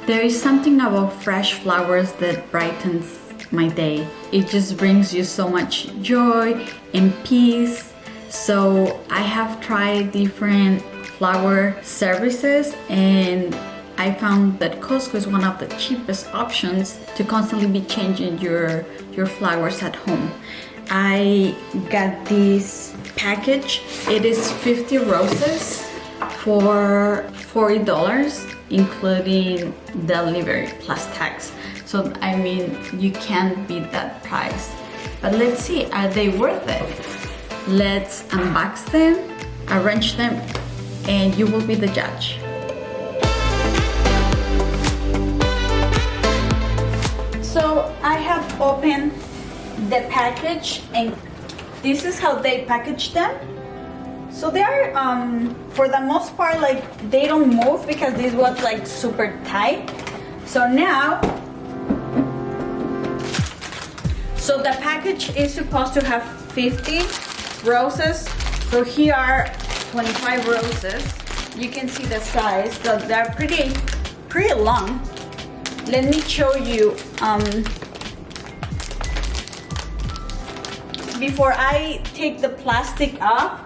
There is something about fresh flowers that brightens my day. It just brings you so much joy and peace. So I have tried different flower services and I found that Costco is one of the cheapest options to constantly be changing your flowers at home. I got this package. It is 50 roses for $40, including delivery plus tax. So I mean, you can't beat that price. But let's see, are they worth it? Let's unbox them, arrange them, and you will be the judge. So I have opened the package and this is how they package them. So they are, for the most part, like they don't move because this was like super tight. So now, so the package is supposed to have 50 roses. So here are 25 roses. You can see the size. So they're pretty long. Let me show you. Before I take the plastic off,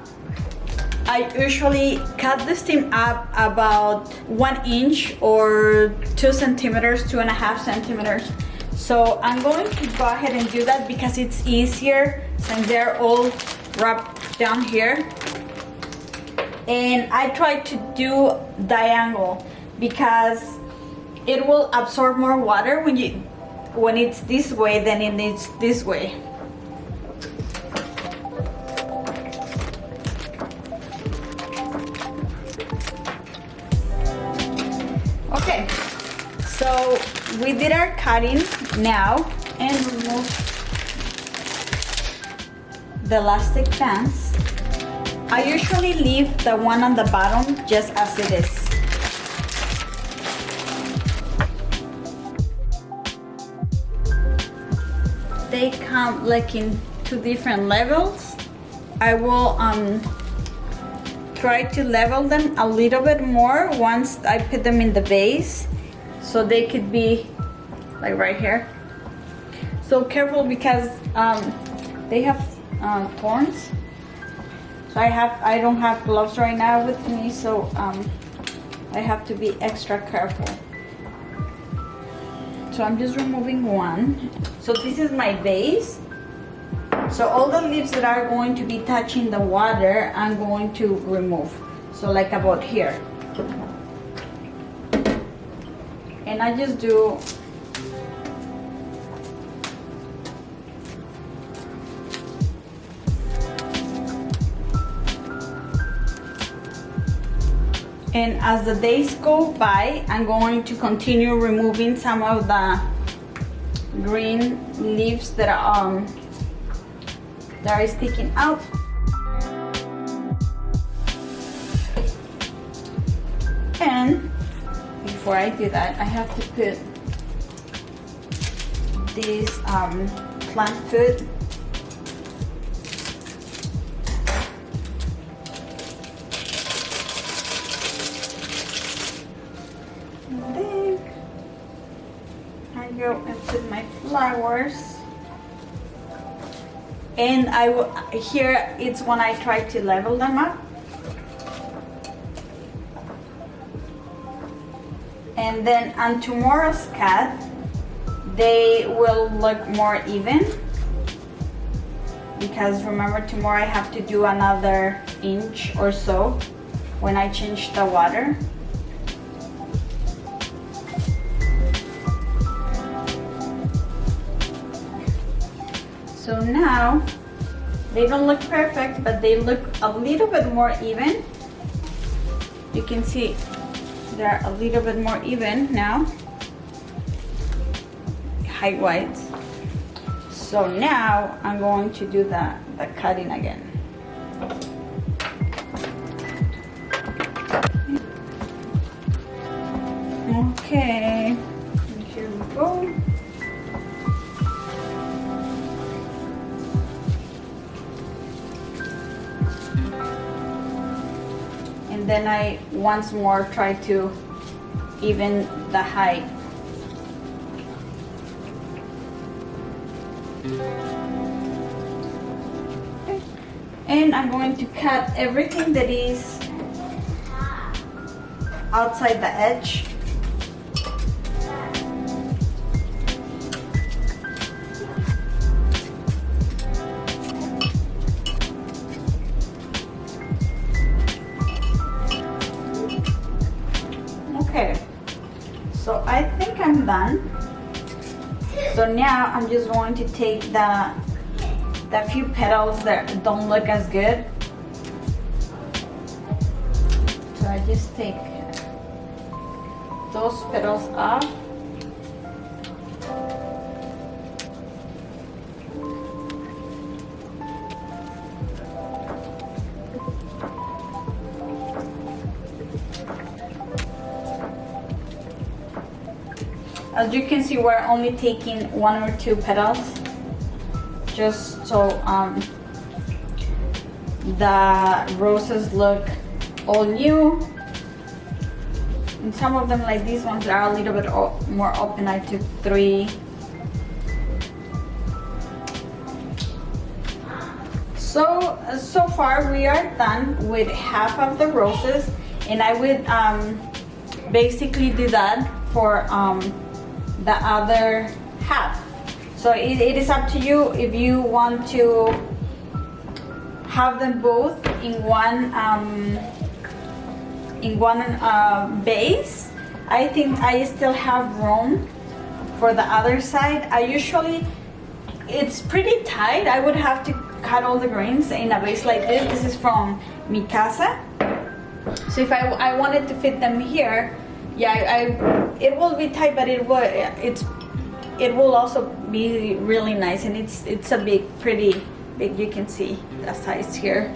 I usually cut the stem up about 1 inch or 2 centimeters, 2.5 centimeters. So I'm going to go ahead and do that because it's easier since they're all wrapped down here. And I try to do diagonal because it will absorb more water when it's this way than it is this way. Okay, so we did our cutting now and remove the elastic bands. I usually leave the one on the bottom just as it is. They come like in 2 different levels. I will try to level them a little bit more once I put them in the vase, so they could be like right here. So careful because they have thorns. So I don't have gloves right now with me, so I have to be extra careful. So I'm just removing one. So this is my vase. So all the leaves that are going to be touching the water, I'm going to remove. So like about here. And I just do and as the days go by, I'm going to continue removing some of the green leaves that are sticking out. And before I do that, I have to put this plant food. And then I go and put my flowers. And here it's when I try to level them up. And then on tomorrow's cut, they will look more even. Because remember, tomorrow I have to do another inch or so when I change the water. So now, they don't look perfect, but they look a little bit more even. You can see they're a little bit more even now, height-wise. So now I'm going to do the cutting again. Okay, here we go. And then I once more try to even the height. Okay. And I'm going to cut everything that is outside the edge. Okay, so I think I'm done. So now I'm just going to take the few petals that don't look as good. So I just take those petals off. As you can see, we're only taking 1 or 2 petals, just so the roses look all new. And some of them, like these ones, are a little bit more open. I took 3. So far we are done with half of the roses, and I would basically do that for the other half. So it is up to you if you want to have them both in one base. I think I still have room for the other side. It's pretty tight. I would have to cut all the greens in a vase like this. This is from Mi Casa. So if I wanted to fit them here, yeah, it will be tight, but it will also be really nice, and it's a pretty big. You can see the size here.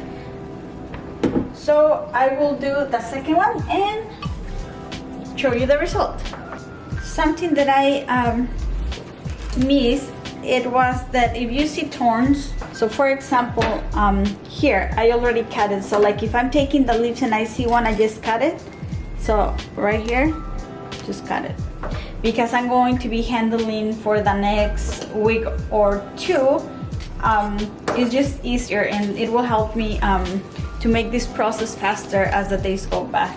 So I will do the second one and show you the result. Something that I missed, it was that if you see thorns, so for example, here I already cut it. So like if I'm taking the leaves and I see one, I just cut it. So right here, just cut it, because I'm going to be handling for the next week or 2. It's just easier, and it will help me to make this process faster as the days go by,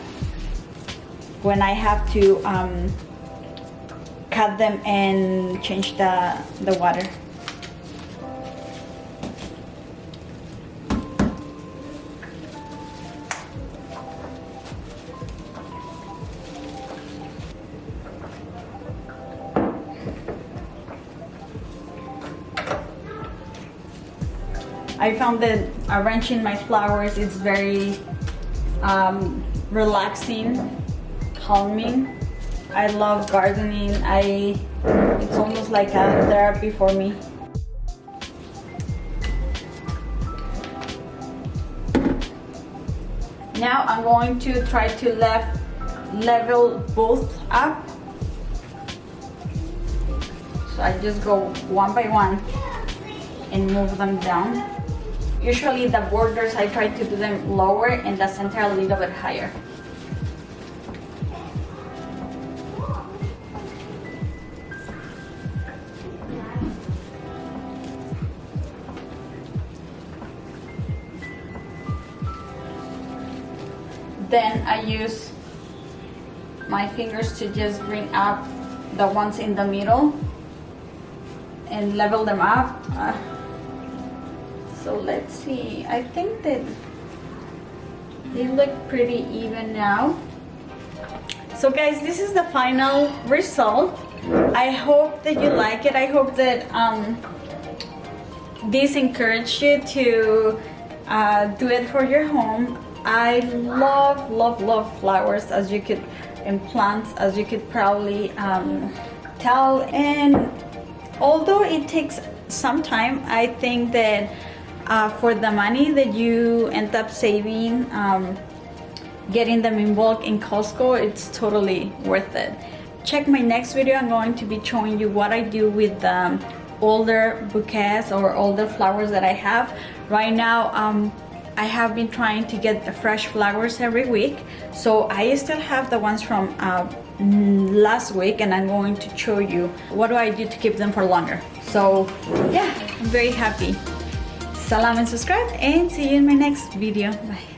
when I have to cut them and change the water. I found that arranging my flowers is very relaxing, calming. I love gardening. It's almost like a therapy for me. Now I'm going to try to level both up. So I just go one by one and move them down. Usually the borders, I try to do them lower and the center a little bit higher. Then I use my fingers to just bring up the ones in the middle and level them up. So let's see, I think that they look pretty even now. So guys, this is the final result. I hope that you like it. I hope that this encouraged you to do it for your home. I love flowers, as you could, and plants, as you could probably tell. And although it takes some time, I think that for the money that you end up saving, getting them in bulk in Costco, it's totally worth it. Check my next video. I'm going to be showing you what I do with older bouquets or older flowers that I have. Right now, I have been trying to get the fresh flowers every week. So I still have the ones from last week, and I'm going to show you what do I do to keep them for longer. So yeah, I'm very happy. Salam and subscribe, and see you in my next video. Bye.